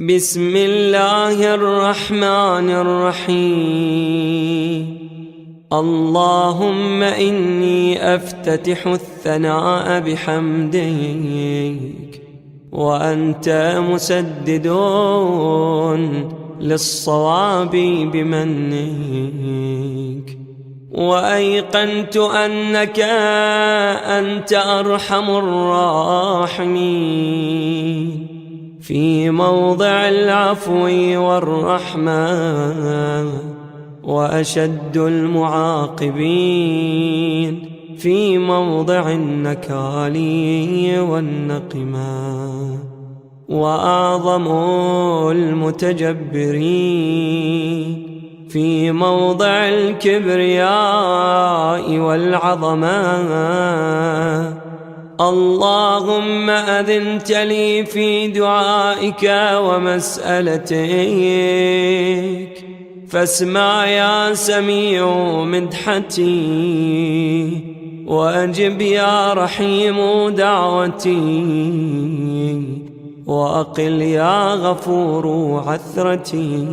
بسم الله الرحمن الرحيم. اللهم إني أفتتح الثناء بحمدك، وأنت مسدد للصواب بمنك، وأيقنت أنك أنت أرحم الراحمين في موضع العفو والرحمة، وأشد المعاقبين في موضع النكال والنقمة، وأعظم المتجبرين في موضع الكبرياء والعظمة. اللهم أذنت لي في دعائك ومسألتك، فاسمع يا سميع مدحتي، وأجب يا رحيم دعوتي، وأقل يا غفور عثرتي.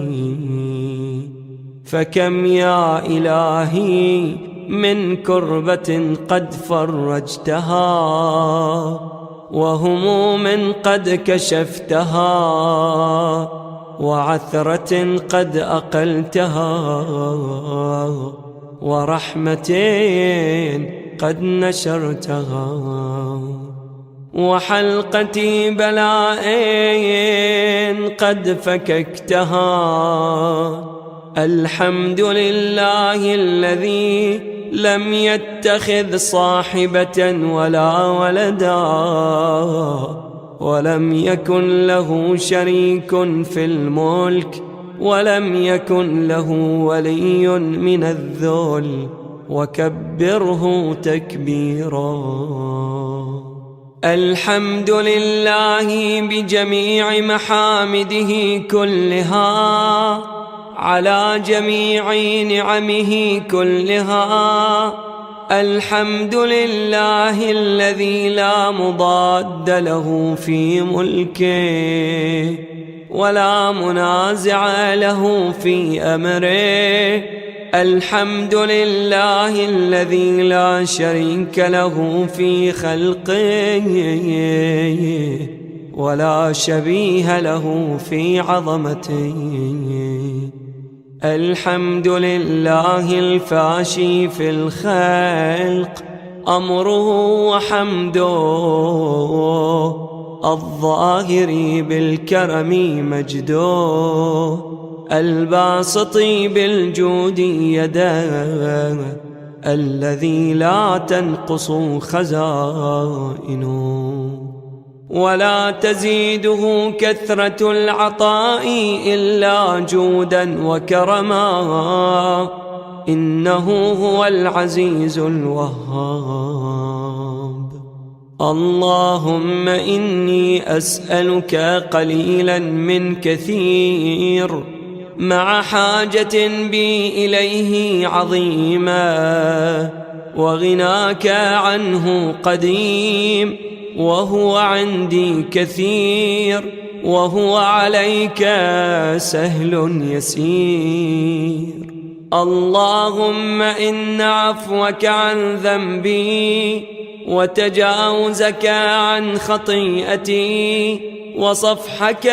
فكم يا إلهي من كربة قد فرجتها، وهموم قد كشفتها، وعثرة قد أقلتها، ورحمة قد نشرتها، وحلقة بلاء قد فككتها. الحمد لله الذي لم يتخذ صاحبة ولا ولدا، ولم يكن له شريك في الملك، ولم يكن له ولي من الذل، وكبره تكبيرا. الحمد لله بجميع محامده كلها، على جميع نعمه كلها. الحمد لله الذي لا مضاد له في ملكه، ولا منازع له في أمره. الحمد لله الذي لا شريك له في خلقه، ولا شبيه له في عظمته. الحمد لله الفاشي في الخلق أمره وحمده، الظاهر بالكرم مجده، الباسط بالجود يده، الذي لا تنقص خزائنه، ولا تزيده كثرة العطاء إلا جودا وكرما. إنه هو العزيز الوهاب. اللهم إني أسألك قليلا من كثير، مع حاجة بي إليه عظيمة، وغناك عنه قديم، وهو عندي كثير، وهو عليك سهل يسير. اللهم إن عفوك عن ذنبي، وتجاوزك عن خطيئتي، وصفحك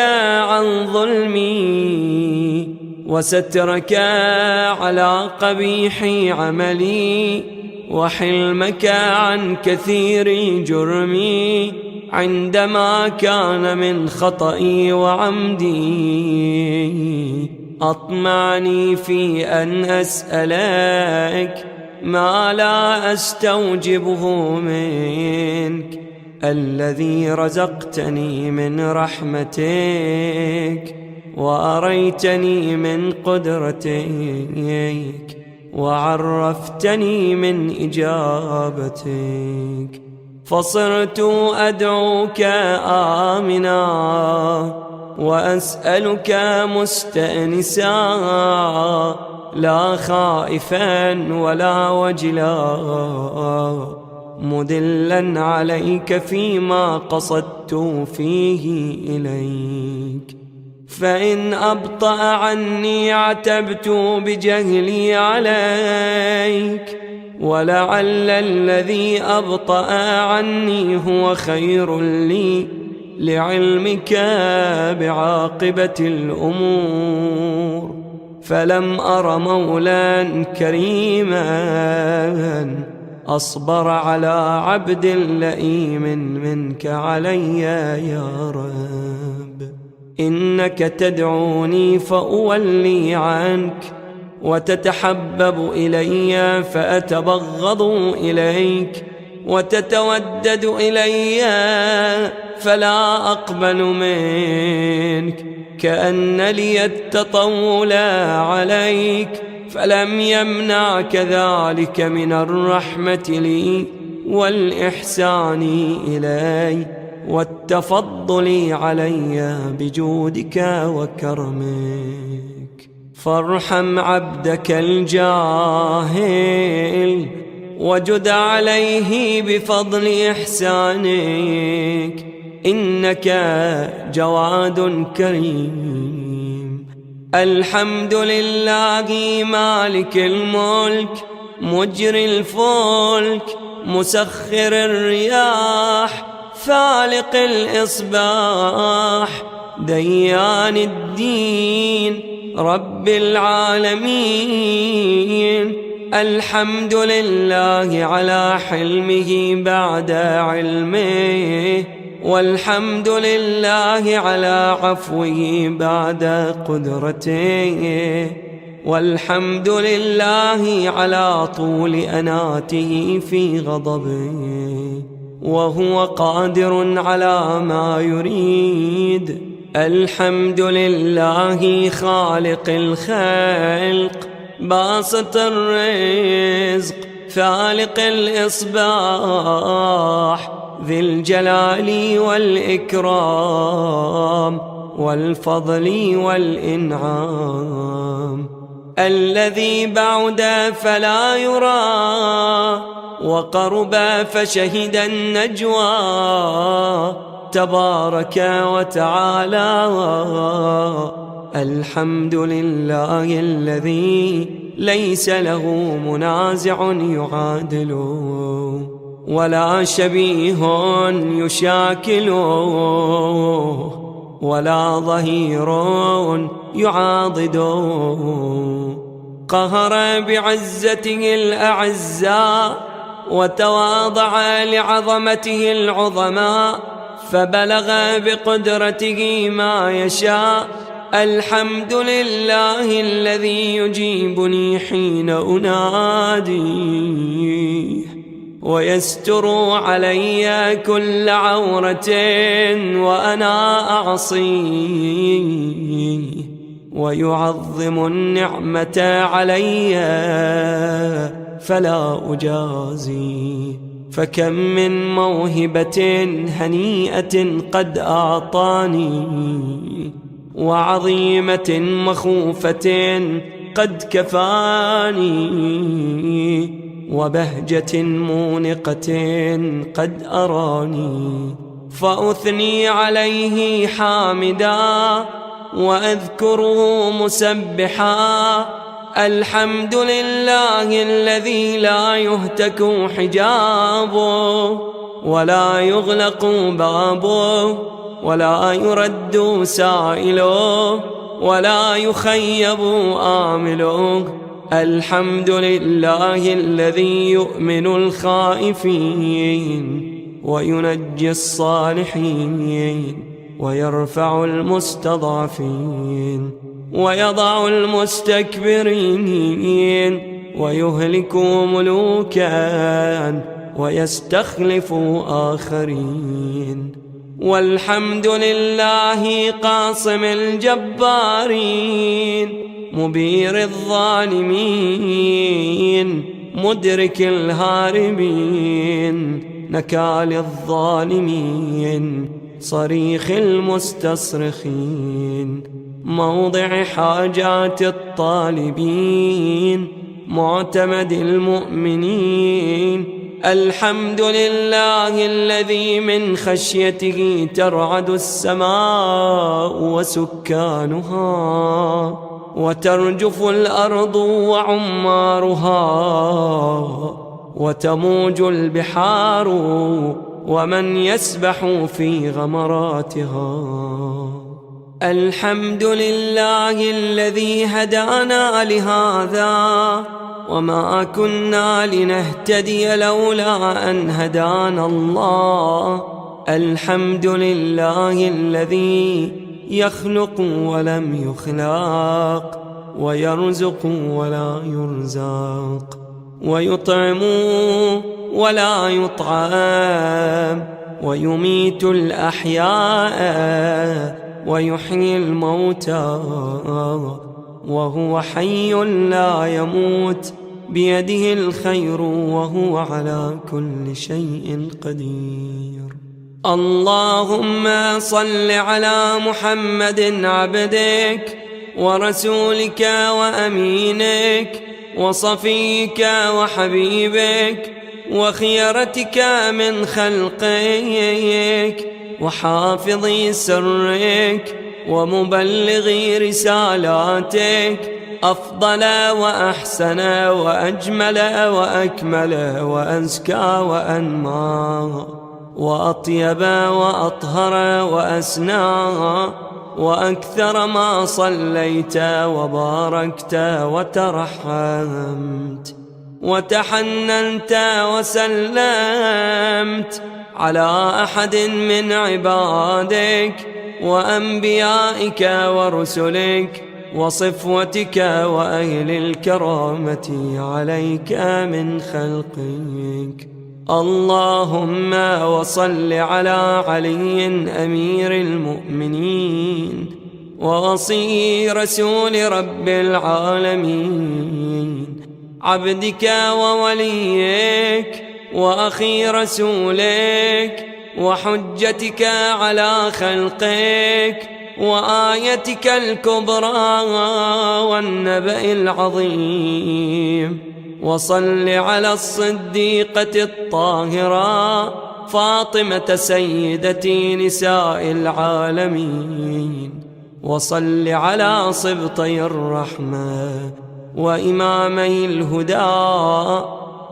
عن ظلمي، وسترك على قبيح عملي، وحلمك عن كثير جرمي، عندما كان من خطئي وعمدي. أطمعني في أن أسألك ما لا أستوجبه منك، الذي رزقتني من رحمتك، وأريتني من قدرتك، وعرفتني من إجابتك، فصرت أدعوك آمنا، وأسألك مستأنسا، لا خائفا ولا وجلا، مدلا عليك فيما قصدت فيه إليك. فإن أبطأ عني عتبت بجهلي عليك، ولعل الذي أبطأ عني هو خير لي لعلمك بعاقبة الأمور. فلم أر مولا كريما أصبر على عبد لئيم منك علي يا رب. إنك تدعوني فأولي عنك، وتتحبب إلي فأتبغض إليك، وتتودد إلي فلا أقبل منك، كأن لي التطول عليك، فلم يمنعك ذلك من الرحمة لي والإحسان إلي والتفضل علي بجودك وكرمك. فارحم عبدك الجاهل وجد عليه بفضل إحسانك، إنك جواد كريم. الحمد لله مالك الملك مجري الفلك مسخر الرياح فالق الإصباح ديان الدين رب العالمين. الحمد لله على حلمه بعد علمه، والحمد لله على عفوه بعد قدرته، والحمد لله على طول أناته في غضبه، وهو قادر على ما يريد. الحمد لله خالق الخلق باسط الرزق فالق الإصباح ذي الجلال والإكرام والفضل والإنعام، الذي بعد فلا يرى وقرب فشهد النجوى تبارك وتعالى. الحمد لله الذي ليس له منازع يعادله ولا شبيه يشاكله ولا ظهير يعاضده. قهر بعزته الأعزاء وتواضع لعظمته العظماء، فبلغ بقدرته ما يشاء. الحمد لله الذي يجيبني حين أناديه ويستر علي كل عورة وأنا أعصيه، ويعظم النعمة علي فلا أجازي. فكم من موهبة هنيئة قد أعطاني، وعظيمة مخوفة قد كفاني، وبهجة مونقة قد أراني. فأثني عليه حامدا وأذكره مسبحا. الحمد لله الذي لا يهتك حجابه ولا يغلق بابه ولا يرد سائله ولا يخيب آمله. الحمد لله الذي يؤمن الخائفين وينجي الصالحين ويرفع المستضعفين ويضع المستكبرين ويهلك ملوكا ويستخلف آخرين. والحمد لله قاصم الجبارين مبير الظالمين مدرك الهاربين نكال الظالمين صريخ المستصرخين موضع حاجات الطالبين معتمد المؤمنين الحمد لله الذي من خشيته ترعد السماء وسكانها، وترجف الأرض وعمارها، وتموج البحار ومن يسبح في غمراتها. الحمد لله الذي هدانا لهذا وما كنا لنهتدي لولا أن هدانا الله. الحمد لله الذي يخلق ولم يخلق، ويرزق ولا يرزق، ويطعم ولا يطعم، ويميت الأحياء ويحيي الموتى، وهو حي لا يموت، بيده الخير وهو على كل شيء قدير. اللهم صل على محمد عبدك ورسولك وأمينك وصفيك وحبيبك وخيرتك من خلقك وحافظ سرك ومبلغ رسالاتك، أفضل وأحسن وأجمل وأكمل وأزكى وأنمى وأطيب وأطهر وأسنى وأكثر ما صليت وباركت وترحمت وتحننت وسلمت على أحد من عبادك وأنبيائك ورسلك وصفوتك وأهل الكرامة عليك من خلقك. اللهم وصل على علي أمير المؤمنين ووصي رسول رب العالمين، عبدك ووليك وأخي رسولك وحجتك على خلقك وآيتك الكبرى والنبأ العظيم. وصل على الصديقة الطاهرة فاطمة سيدة نساء العالمين، وصل على صبطي الرحمة وإمامي الهدى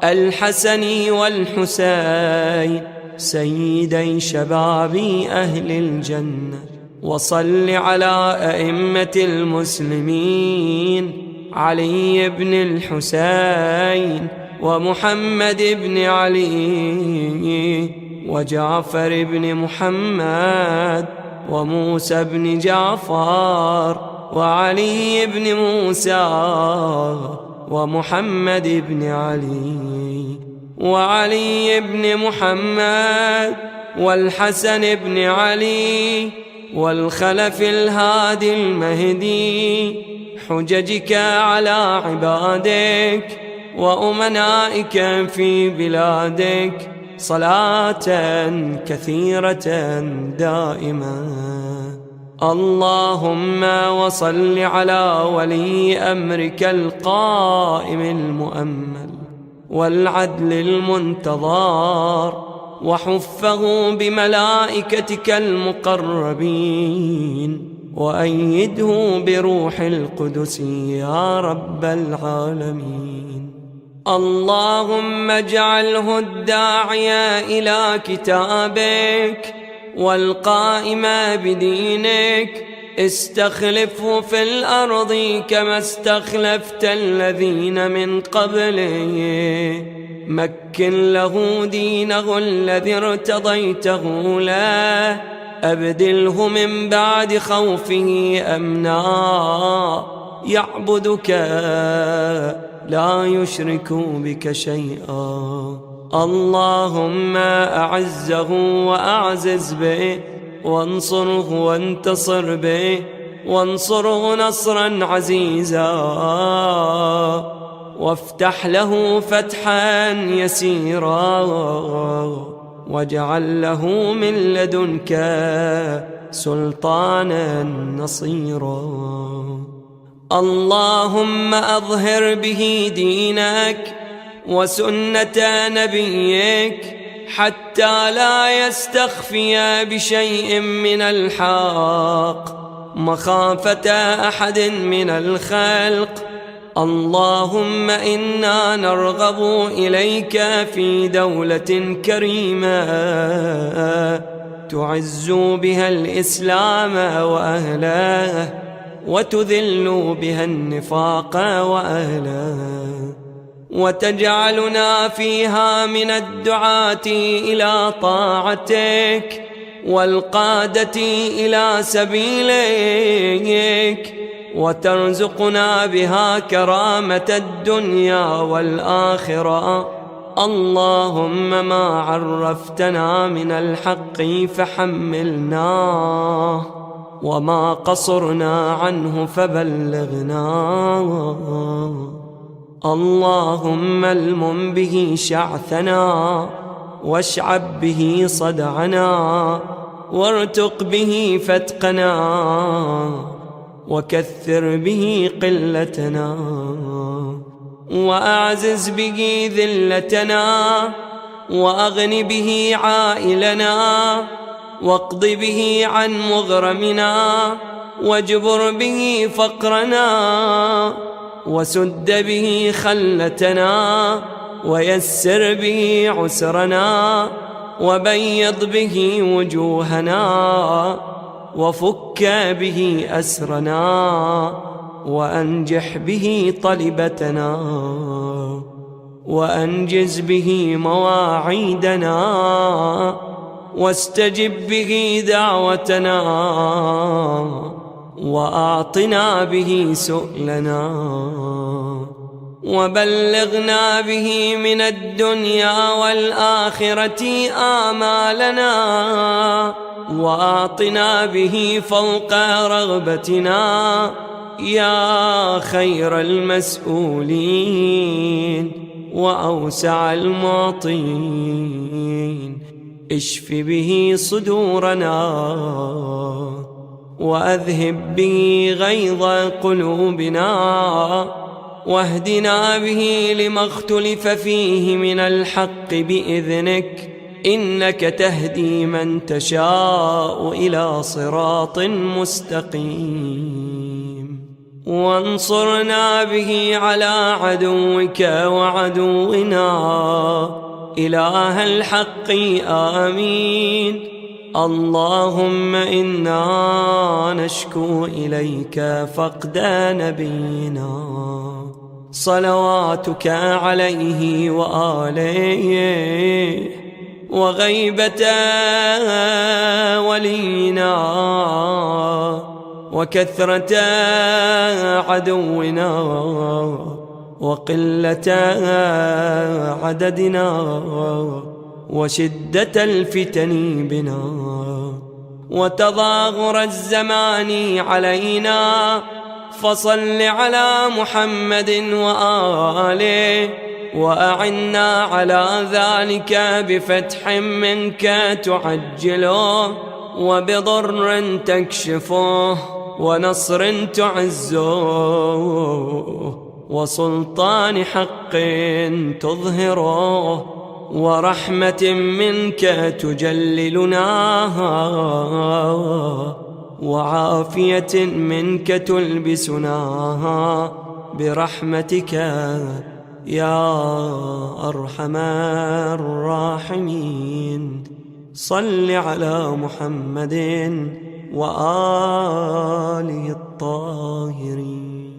الحسن والحسين سيدي شباب أهل الجنة. وصل على أئمة المسلمين علي بن الحسين ومحمد بن علي وجعفر بن محمد وموسى بن جعفر وعلي بن موسى ومحمد بن علي وعلي بن محمد والحسن بن علي والخلف الهادي المهدي، حججك على عبادك وأمنائك في بلادك صلاة كثيرة دائمة. اللهم وصل على ولي أمرك القائم المؤمل والعدل المنتظر، وحفه بملائكتك المقربين، وأيده بروح القدس يا رب العالمين. اللهم اجعله الداعي إلى كتابك والقائم بدينك، استخلفه في الأرض كما استخلفت الذين من قبله، مكن له دينه الذي ارتضيته له، أبدله من بعد خوفه أمنا، يعبدك لا يشرك بك شيئا. اللهم أعزه وأعزز به، وانصره وانتصر به، وانصره نصرا عزيزا، وافتح له فتحا يسيرا، واجعل له من لدنك سلطانا نصيرا. اللهم أظهر به دينك وسنة نبيك حتى لا يستخفي بشيء من الحق مخافة أحد من الخلق. اللهم إنا نرغب إليك في دولة كريمة تعز بها الإسلام وأهله وتذل بها النفاق وأهله، وتجعلنا فيها من الدعاة إلى طاعتك والقادة إلى سبيلك، وترزقنا بها كرامة الدنيا والآخرة. اللهم ما عرفتنا من الحق فحملناه، وما قصرنا عنه فبلغناه. اللهم المم به شعثنا، واشعب به صدعنا، وارتق به فتقنا، وكثر به قلتنا، وأعزز به ذلتنا، وأغن به عائلنا، واقض به عن مغرمنا، واجبر به فقرنا، وسد به خلتنا، ويسر به عسرنا، وبيض به وجوهنا، وفك به أسرنا، وأنجح به طلبتنا، وأنجز به مواعيدنا، واستجب به دعوتنا، وأعطنا به سؤلنا، وبلغنا به من الدنيا والآخرة آمالنا، وأعطنا به فوق رغبتنا يا خير المسؤولين وأوسع المعطين. اشف به صدورنا، وأذهب به غيظ قلوبنا، واهدنا به لما اختلف فيه من الحق بإذنك، إنك تهدي من تشاء إلى صراط مستقيم. وانصرنا به على عدوك وعدونا إله الحق آمين. اللهم إنا نشكو إليك فقد نبينا صلواتك عليه وآله، وغيبة ولينا، وكثرة عدونا، وقلة عددنا، وشدة الفتن بنا، وتظاهر الزمان علينا. فصل على محمد وآله، وأعنا على ذلك بفتح منك تعجله، وبضر تكشفه، ونصر تعزه، وسلطان حق تظهره، ورحمة منك تجللناها، وعافية منك تلبسناها برحمتك يا أرحم الراحمين. صل على محمد وآله الطاهرين.